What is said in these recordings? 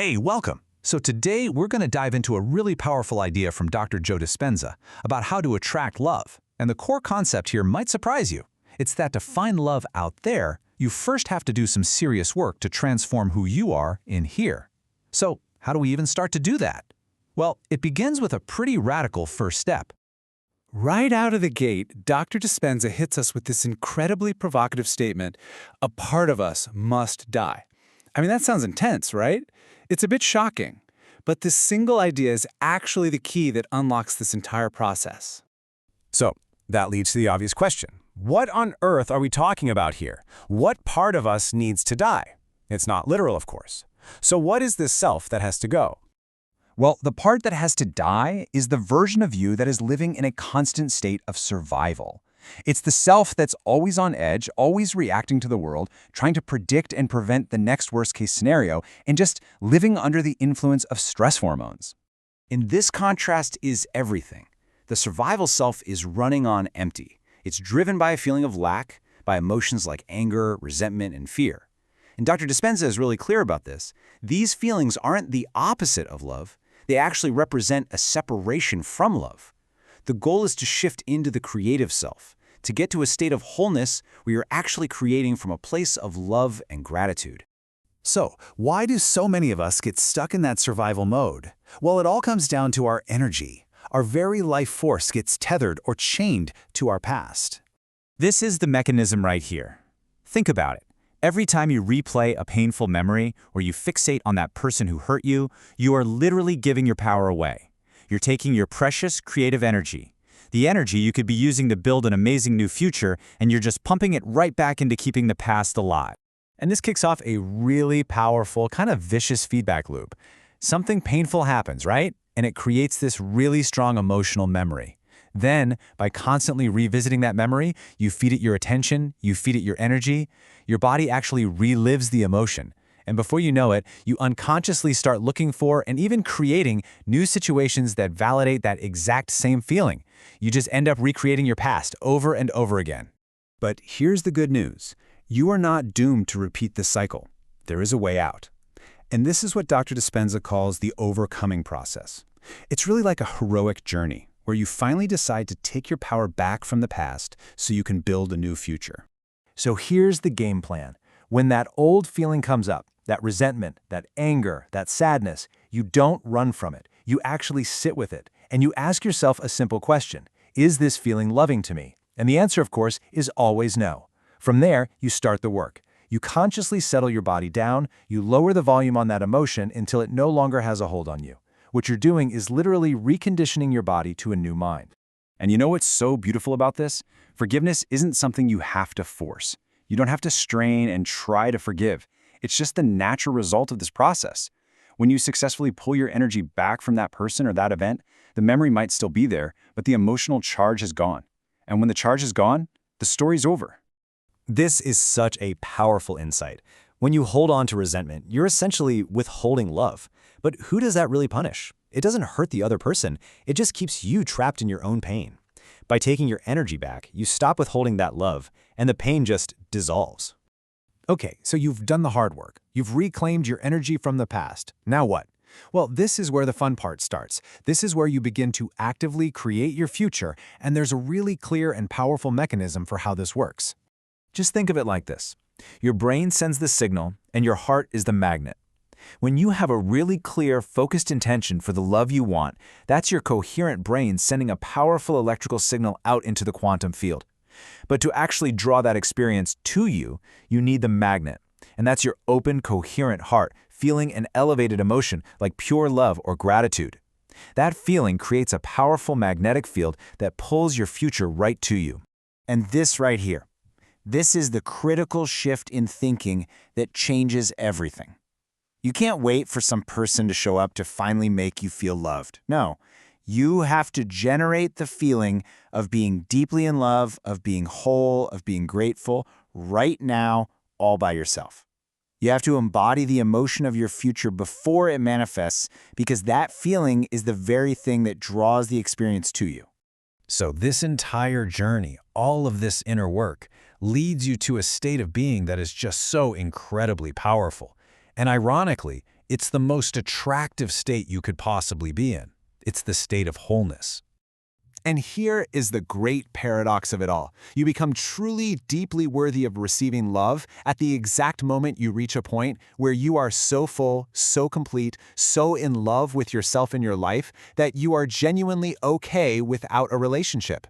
Hey, welcome. So today we're going to dive into a really powerful idea from Dr. Joe Dispenza about how to attract love. And the core concept here might surprise you. It's that to find love out there, you first have to do some serious work to transform who you are in here. So how do we even start to do that? Well, it begins with a pretty radical first step. Right out of the gate, Dr. Dispenza hits us with this incredibly provocative statement, a part of us must die. I mean, that sounds intense, right? It's a bit shocking, but this single idea is actually the key that unlocks this entire process. So, that leads to the obvious question. What on earth are we talking about here? What part of us needs to die? It's not literal, of course. So what is this self that has to go? Well, the part that has to die is the version of you that is living in a constant state of survival. It's the self that's always on edge, always reacting to the world, trying to predict and prevent the next worst-case scenario, and just living under the influence of stress hormones. In this contrast is everything. The survival self is running on empty. It's driven by a feeling of lack, by emotions like anger, resentment, and fear. And Dr. Dispenza is really clear about this. These feelings aren't the opposite of love. They actually represent a separation from love. The goal is to shift into the creative self, to get to a state of wholeness where you're actually creating from a place of love and gratitude. So, why do so many of us get stuck in that survival mode? Well, it all comes down to our energy. Our very life force gets tethered or chained to our past. This is the mechanism right here. Think about it. Every time you replay a painful memory or you fixate on that person who hurt you, you are literally giving your power away. You're taking your precious creative energy, the energy you could be using to build an amazing new future, and you're just pumping it right back into keeping the past alive. And this kicks off a really powerful, kind of vicious feedback loop. Something painful happens, right? And it creates this really strong emotional memory. Then, by constantly revisiting that memory, you feed it your attention, you feed it your energy, your body actually relives the emotion. And before you know it, you unconsciously start looking for and even creating new situations that validate that exact same feeling. You just end up recreating your past over and over again. But here's the good news. You are not doomed to repeat this cycle. There is a way out. And this is what Dr. Dispenza calls the overcoming process. It's really like a heroic journey, where you finally decide to take your power back from the past so you can build a new future. So here's the game plan. When that old feeling comes up, that resentment, that anger, that sadness, you don't run from it. You actually sit with it, and you ask yourself a simple question. Is this feeling loving to me? And the answer, of course, is always no. From there, you start the work. You consciously settle your body down, you lower the volume on that emotion until it no longer has a hold on you. What you're doing is literally reconditioning your body to a new mind. And you know what's so beautiful about this? Forgiveness isn't something you have to force. You don't have to strain and try to forgive. It's just the natural result of this process. When you successfully pull your energy back from that person or that event, the memory might still be there, but the emotional charge is gone. And when the charge is gone, the story's over. This is such a powerful insight. When you hold on to resentment, you're essentially withholding love. But who does that really punish? It doesn't hurt the other person. It just keeps you trapped in your own pain. By taking your energy back, you stop withholding that love, and the pain just dissolves. Okay, so you've done the hard work. You've reclaimed your energy from the past. Now what? Well, this is where the fun part starts. This is where you begin to actively create your future, and there's a really clear and powerful mechanism for how this works. Just think of it like this. Your brain sends the signal, and your heart is the magnet. When you have a really clear, focused intention for the love you want, that's your coherent brain sending a powerful electrical signal out into the quantum field. But to actually draw that experience to you, you need the magnet. And that's your open, coherent heart, feeling an elevated emotion like pure love or gratitude. That feeling creates a powerful magnetic field that pulls your future right to you. And this right here, this is the critical shift in thinking that changes everything. You can't wait for some person to show up to finally make you feel loved. No. You have to generate the feeling of being deeply in love, of being whole, of being grateful right now, all by yourself. You have to embody the emotion of your future before it manifests, because that feeling is the very thing that draws the experience to you. So this entire journey, all of this inner work, leads you to a state of being that is just so incredibly powerful. And ironically, It's the most attractive state you could possibly be in. It's the state of wholeness. And here is the great paradox of it all. You become truly, deeply worthy of receiving love at the exact moment you reach a point where you are so full, so complete, so in love with yourself and your life that you are genuinely okay without a relationship.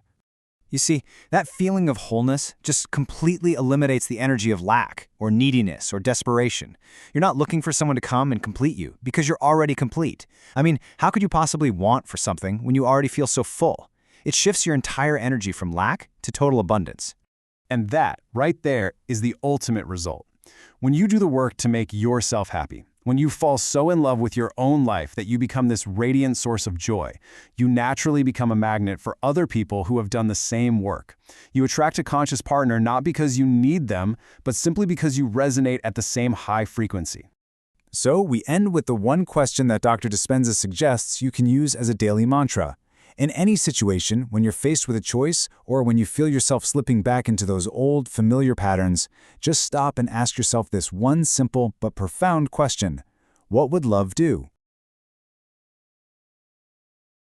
You see, that feeling of wholeness just completely eliminates the energy of lack, or neediness, or desperation. You're not looking for someone to come and complete you, because you're already complete. I mean, how could you possibly want for something when you already feel so full? It shifts your entire energy from lack to total abundance. And that, right there, is the ultimate result. When you do the work to make yourself happy, when you fall so in love with your own life that you become this radiant source of joy, you naturally become a magnet for other people who have done the same work. You attract a conscious partner not because you need them, but simply because you resonate at the same high frequency. So we end with the one question that Dr. Dispenza suggests you can use as a daily mantra. In any situation, when you're faced with a choice or when you feel yourself slipping back into those old, familiar patterns, just stop and ask yourself this one simple but profound question. What would love do?